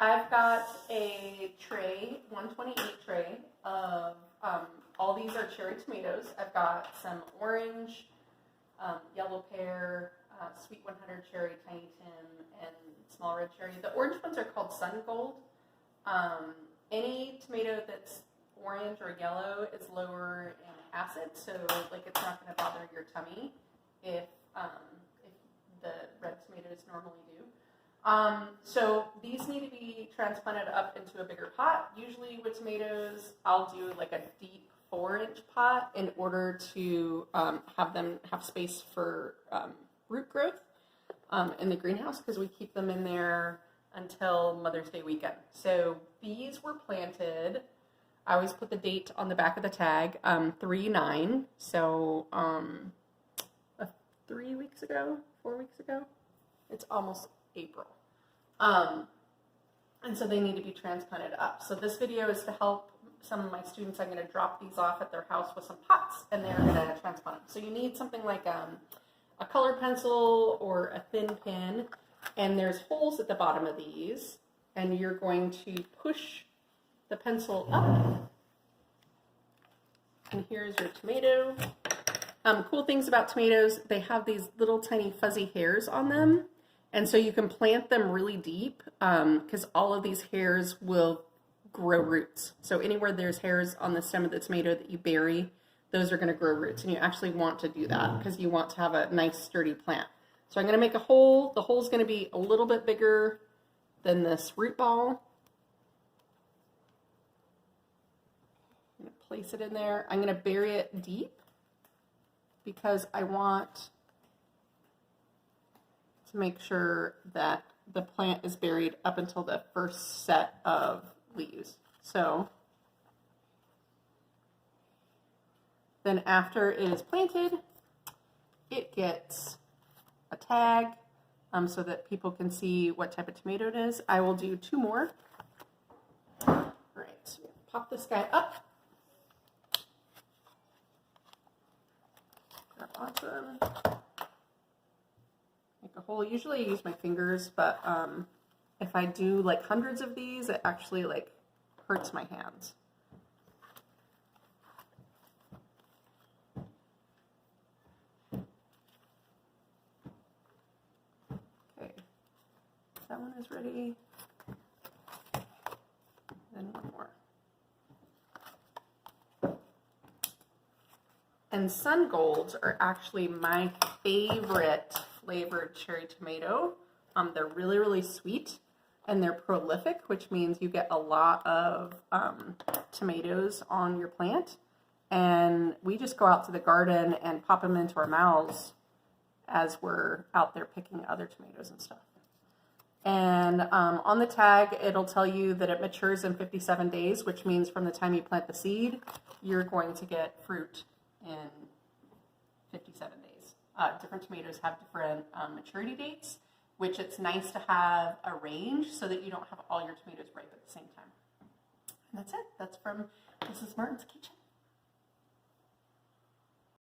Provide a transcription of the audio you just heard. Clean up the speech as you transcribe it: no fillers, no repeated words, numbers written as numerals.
I've got a tray, 128 tray of, all these are cherry tomatoes. I've got some orange, yellow pear, sweet 100 cherry, tiny Tim, and small red cherry. The orange ones are called Sun Gold. Any tomato that's orange or yellow is lower in acid, so like it's not going to bother your tummy if the red tomatoes normally do. So these need to be transplanted up into a bigger pot. Usually with tomatoes, I'll do like a deep 4-inch pot in order to have them have space for root growth in the greenhouse, because we keep them in there until Mother's Day weekend. So these were planted, I always put the date on the back of the tag, 3/9, so 3 weeks ago, 4 weeks ago. It's almost April. And so they need to be transplanted up. So this video is to help some of my students. I'm going to drop these off at their house with some pots, and they're going to transplant them. So you need something like a colored pencil or a thin pin, and there's holes at the bottom of these, and you're going to push the pencil up, and here's your tomato. Cool things about tomatoes, they have these little tiny fuzzy hairs on them, and so you can plant them really deep because all of these hairs will grow roots. So anywhere there's hairs on the stem of the tomato that you bury, those are going to grow roots, and you actually want to do that because you want to have a nice sturdy plant. So I'm going to make a hole. The hole's going to be a little bit bigger than this root ball. I'm going to place it in there. I'm going to bury it deep because I want to make sure that the plant is buried up until the first set of leaves. So then after it is planted, it gets a tag so that people can see what type of tomato it is. I will do 2 more. All right, so pop this guy up. Grab onto them. Make a hole. Usually I use my fingers, but if I do like hundreds of these, it actually like hurts my hands. Okay, that one is ready. Then one more. And Sun Golds are actually my favorite flavored cherry tomato. They're really, really sweet, and they're prolific, which means you get a lot of tomatoes on your plant. And we just go out to the garden and pop them into our mouths as we're out there picking other tomatoes and stuff. And on the tag, it'll tell you that it matures in 57 days, which means from the time you plant the seed, you're going to get fruit in 57 days. Different tomatoes have different maturity dates, which it's nice to have a range so that you don't have all your tomatoes ripe at the same time. And that's it. That's from Mrs. Martin's Kitchen.